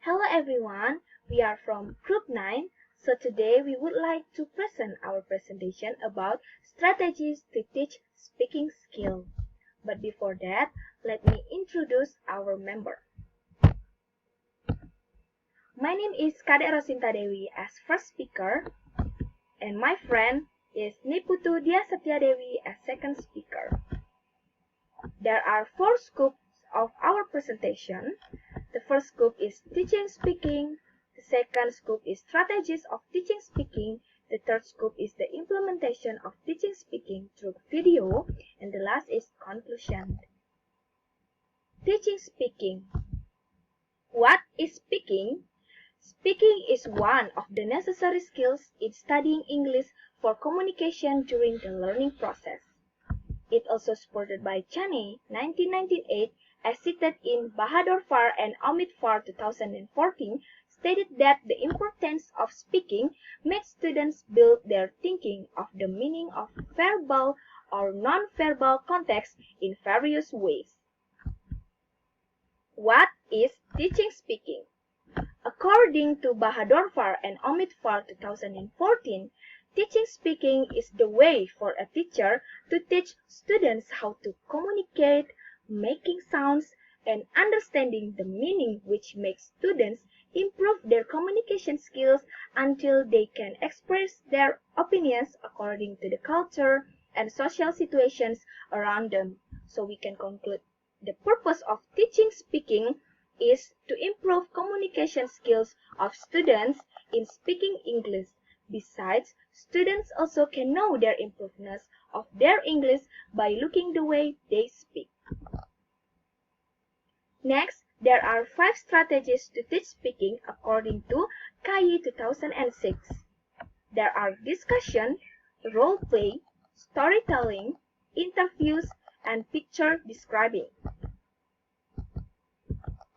Hello everyone, we are from Group 9, so today we would like to present our presentation about strategies to teach speaking skill. But before that, let me introduce our member. My name is Kadek Rossinta Dewi as first speaker, and my friend is Putu Diah Setyadewi as second speaker. There are 4 scopes of our presentation. The first scope is teaching speaking, the second scope is strategies of teaching speaking, the third scope is the implementation of teaching speaking through video, and the last is conclusion. Teaching speaking. What is speaking? Speaking is one of the necessary skills in studying English for communication during the learning process. It also supported by Chane, 1998, as cited in Bahadur Far and Omid Far 2014, stated that the importance of speaking makes students build their thinking of the meaning of verbal or non-verbal context in various ways. What is teaching speaking? According to Bahadur Far and Omid Far 2014, teaching speaking is the way for a teacher to teach students how to communicate, making sounds, and understanding the meaning, which makes students improve their communication skills until they can express their opinions according to the culture and social situations around them. So we can conclude the purpose of teaching speaking is to improve communication skills of students in speaking English. Besides, students also can know their improvedness of their English by looking the way they speak. Next, there are 5 strategies to teach speaking according to KAI 2006. There are discussion, role play, storytelling, interviews, and picture describing.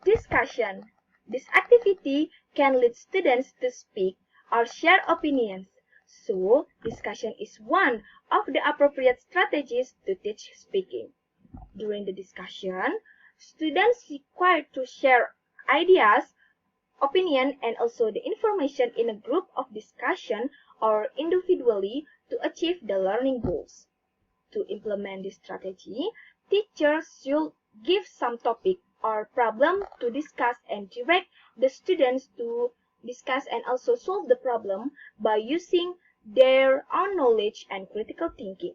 Discussion. This activity can lead students to speak or share opinions. So, discussion is one of the appropriate strategies to teach speaking. During the discussion, students required to share ideas, opinion, and also the information in a group of discussion or individually to achieve the learning goals. To implement this strategy, teachers should give some topic or problem to discuss and direct the students to discuss and also solve the problem by using their own knowledge and critical thinking.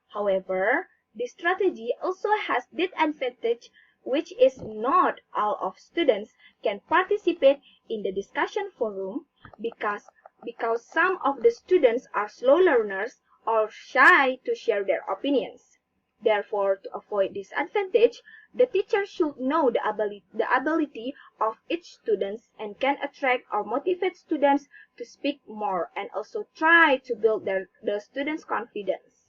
However, this strategy also has disadvantage, which is not all of students can participate in the discussion forum because some of the students are slow learners or shy to share their opinions. Therefore, to avoid this advantage, the teacher should know the ability of each student and can attract or motivate students to speak more and also try to build the students' confidence.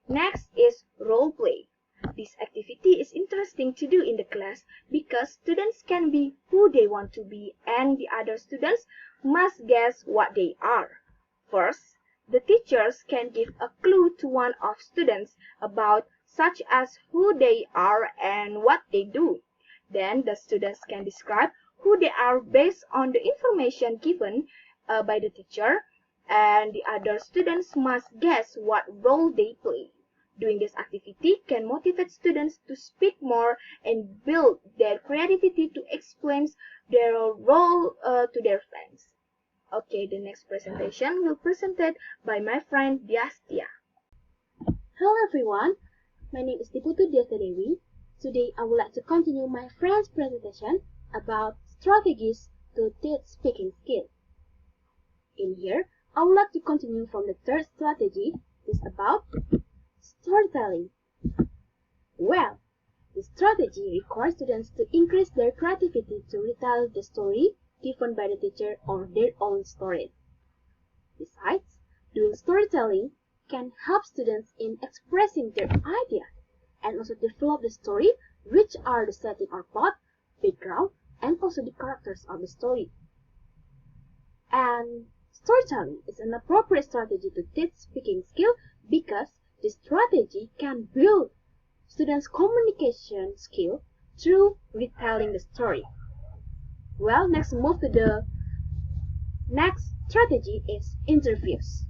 Next is role play. This activity is interesting to do in the class because students can be who they want to be and the other students must guess what they are. First, the teachers can give a clue to one of students about such as who they are and what they do. Then the students can describe who they are based on the information given by the teacher, and the other students must guess what role they play. Doing this activity can motivate students to speak more and build their creativity to explain their role to their friends. Okay, the next presentation will be presented by my friend Diah. Hello everyone, my name is Putu Dewi. Today I would like to continue my friend's presentation about strategies to teach speaking skill. In here, I would like to continue from the third strategy, is about storytelling. Well, this strategy requires students to increase their creativity to retell the story given by the teacher or their own story. Besides, doing storytelling can help students in expressing their ideas and also develop the story, which are the setting or plot, background, and also the characters of the story. And storytelling is an appropriate strategy to teach speaking skill because this strategy can build students' communication skill through retelling the story. Well, next move to the next strategy is interviews.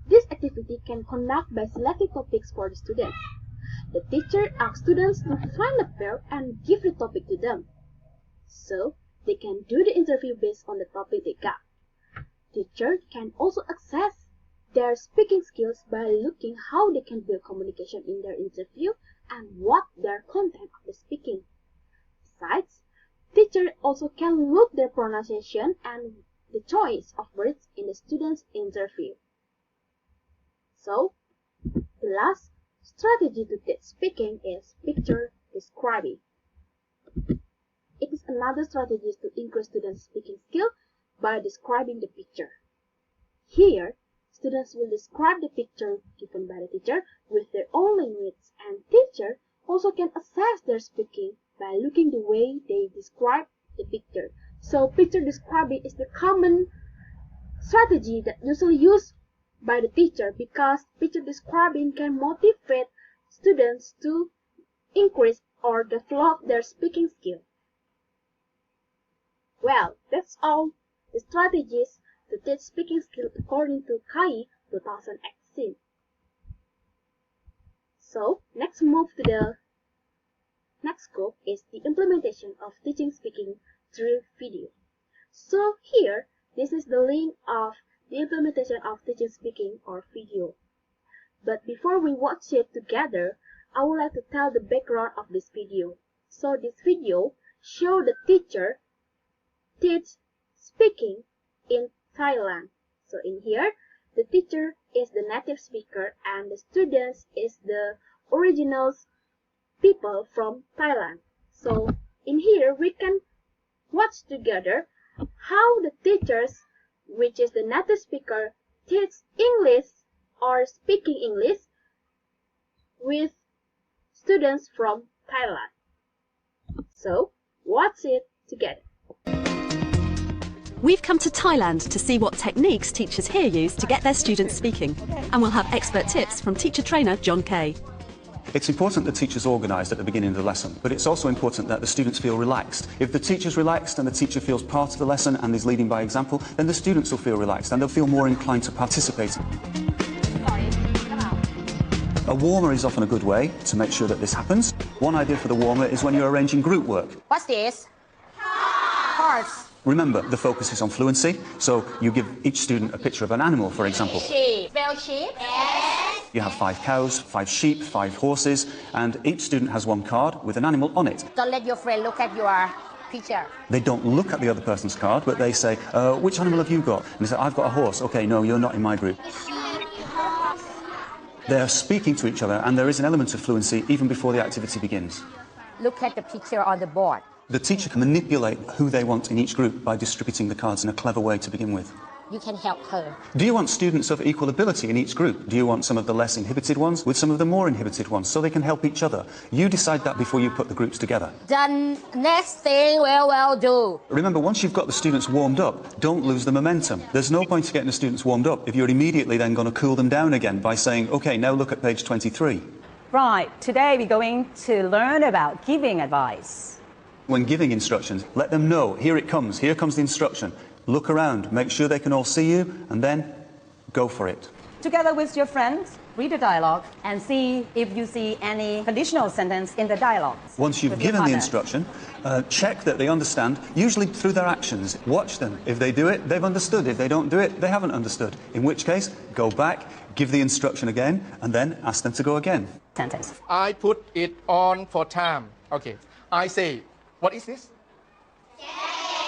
This activity can conduct by selecting topics for the students. The teacher asks students to find a pair and give the topic to them. So, they can do the interview based on the topic they got. Teacher can also assess their speaking skills by looking how they can build communication in their interview and what their content of the speaking. Besides, teacher also can look their pronunciation and the choice of words in the student's interview. So, the last strategy to teach speaking is picture describing. It is another strategy to increase students' speaking skill by describing the picture. Here, students will describe the picture given by the teacher with their own language, and teacher also can assess their speaking by looking the way they describe the picture. So picture describing is the common strategy that usually used by the teacher because picture describing can motivate students to increase or develop their speaking skill. Well, that's all the strategies to teach speaking skill according to KAI 2018. So, next move to the next scope is the implementation of teaching speaking through video. So here, this is the link of the implementation of teaching speaking or video. But before we watch it together, I would like to tell the background of this video. So this video shows the teacher teach speaking in Thailand. So in here, the teacher is the native speaker and the students is the original people from Thailand. So in here, we can watch together how the teachers, which is the native speaker, teach English or speaking English with students from Thailand. So watch it together. We've come to Thailand to see what techniques teachers here use to get their students speaking, and we'll have expert tips from teacher trainer John Kay. It's important that teachers organise at the beginning of the lesson, but it's also important that the students feel relaxed. If the teacher's relaxed and the teacher feels part of the lesson and is leading by example, then the students will feel relaxed and they'll feel more inclined to participate. A warmer is often a good way to make sure that this happens. One idea for the warmer is when you're arranging group work. What's this? Horse. Remember, the focus is on fluency, so you give each student a picture of an animal, for example. Sheep. Spell sheep. Yes. You have 5 cows, 5 sheep, 5 horses, and each student has one card with an animal on it. Don't let your friend look at your picture. They don't look at the other person's card, but they say, which animal have you got? And they say, I've got a horse. OK, no, you're not in my group. They're speaking to each other, and there is an element of fluency even before the activity begins. Look at the picture on the board. The teacher can manipulate who they want in each group by distributing the cards in a clever way to begin with. You can help her. Do you want students of equal ability in each group? Do you want some of the less inhibited ones with some of the more inhibited ones so they can help each other? You decide that before you put the groups together. The next thing we will do. Remember, once you've got the students warmed up, don't lose the momentum. There's no point to getting the students warmed up if you're immediately then going to cool them down again by saying, OK, now look at page 23. Right, today we're going to learn about giving advice. When giving instructions, let them know, here it comes, here comes the instruction. Look around, make sure they can all see you, and then go for it. Together with your friends, read the dialogue and see if you see any conditional sentence in the dialogue. Once you've given the instruction, check that they understand, usually through their actions. Watch them. If they do it, they've understood. If they don't do it, they haven't understood. In which case, go back, give the instruction again, and then ask them to go again. Sentence. I put it on for time. Okay. I say, what is this?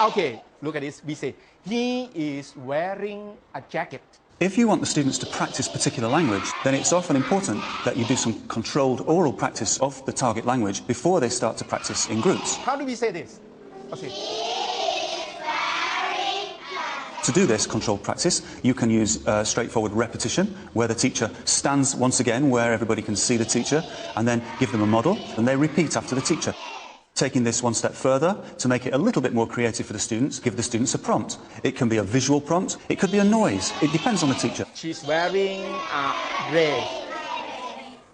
Okay, look at this. We say, he is wearing a jacket. If you want the students to practice particular language, then it's often important that you do some controlled oral practice of the target language before they start to practice in groups. How do we say this? Okay. To do this controlled practice, you can use straightforward repetition, where the teacher stands once again where everybody can see the teacher, and then give them a model, and they repeat after the teacher. Taking this one step further, to make it a little bit more creative for the students, give the students a prompt. It can be a visual prompt, it could be a noise, it depends on the teacher. She's wearing a dress.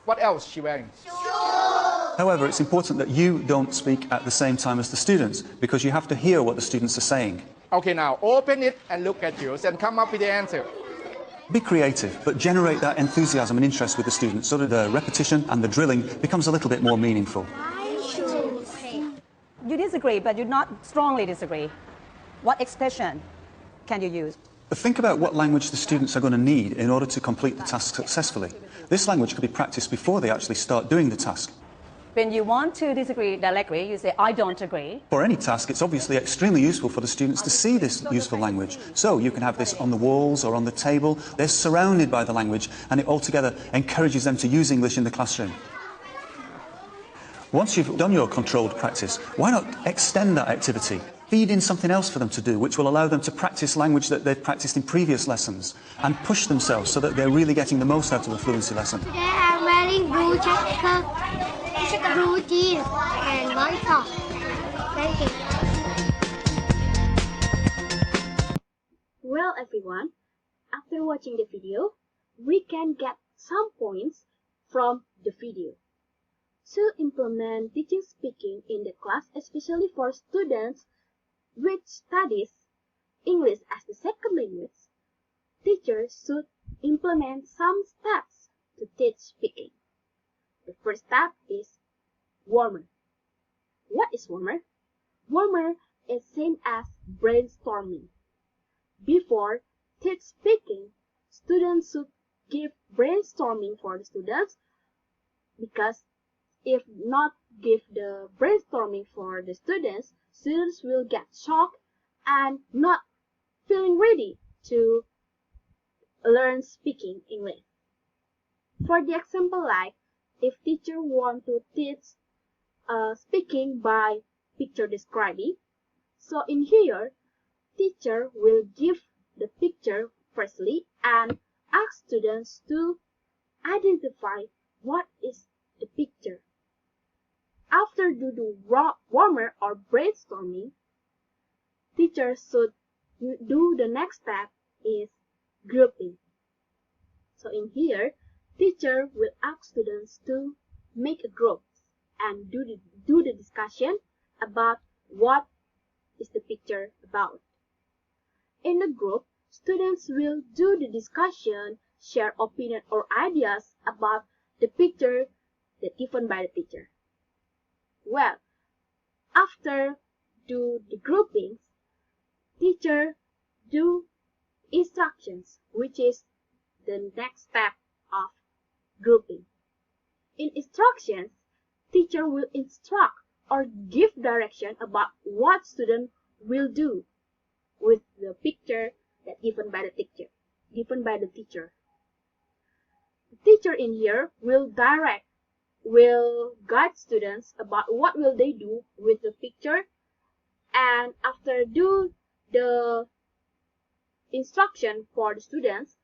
What else is she wearing? However, it's important that you don't speak at the same time as the students, because you have to hear what the students are saying. Okay, now open it and look at yours and come up with the answer. Be creative, but generate that enthusiasm and interest with the students so that the repetition and the drilling becomes a little bit more meaningful. You disagree, but you not strongly disagree. What expression can you use? Think about what language the students are going to need in order to complete the task successfully. This language could be practiced before they actually start doing the task. When you want to disagree directly, you say, I don't agree. For any task, it's obviously extremely useful for the students to see this useful language. So you can have this on the walls or on the table. They're surrounded by the language, and it altogether encourages them to use English in the classroom. Once you've done your controlled practice, why not extend that activity? Feed in something else for them to do, which will allow them to practice language that they've practiced in previous lessons, and push themselves so that they're really getting the most out of the fluency lesson. Today I'm wearing blue jacket, blue jeans, and white socks. Thank you. Well, everyone, after watching the video, we can get some points from the video. To implement teaching speaking in the class, especially for students which studies English as the second language, teachers should implement some steps to teach speaking. The first step is warmer. What is warmer? Warmer is same as brainstorming. Before teach speaking, students should give brainstorming for the students, because if not give the brainstorming for the students will get shocked and not feeling ready to learn speaking English. For the example, like if teacher want to teach speaking by picture describing, so in here, teacher will give the picture firstly and ask students to identify what is the picture. After do the warmer or brainstorming, teachers should do the next step is grouping. So in here, teacher will ask students to make a group and do the discussion about what is the picture about. In the group, students will do the discussion, share opinion or ideas about the picture that given by the teacher. Well, after do the groupings, teacher do instructions, which is the next step of grouping. In instructions, teacher will instruct or give direction about what student will do with the picture that given by the teacher. The teacher in here will guide students about what will they do with the picture, and after do the instruction for the students,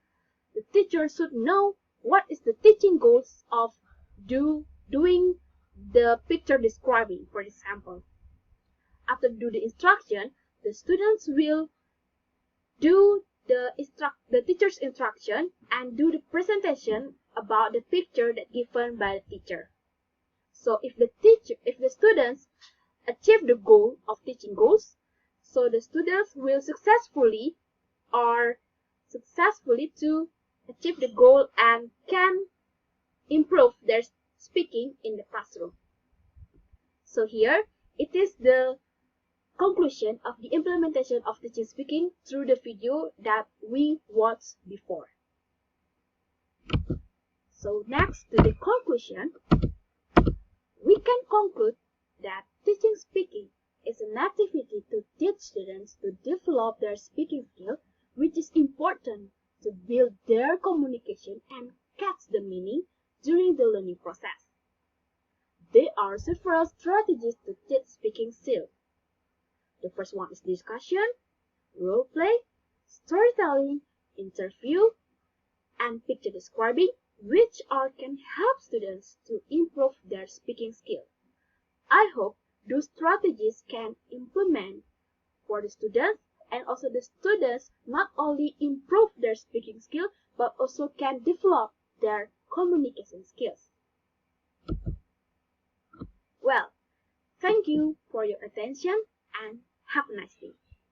the teacher should know what is the teaching goals of doing the picture describing, for example. After do the instruction, the students will do the teacher's instruction and do the presentation about the picture that given by the teacher. So if the students achieve the goal of teaching goals, so the students will successfully to achieve the goal and can improve their speaking in the classroom. So here it is the conclusion of the implementation of teaching speaking through the video that we watched before. So next to the conclusion, we can conclude that teaching speaking is an activity to teach students to develop their speaking skill, which is important to build their communication and catch the meaning during the learning process. There are several strategies to teach speaking skill. The first one is discussion, role play, storytelling, interview, and picture describing, which can help students to improve their speaking skill. I hope those strategies can implement for the students, and also the students not only improve their speaking skill, but also can develop their communication skills. Well, thank you for your attention and have a nice day.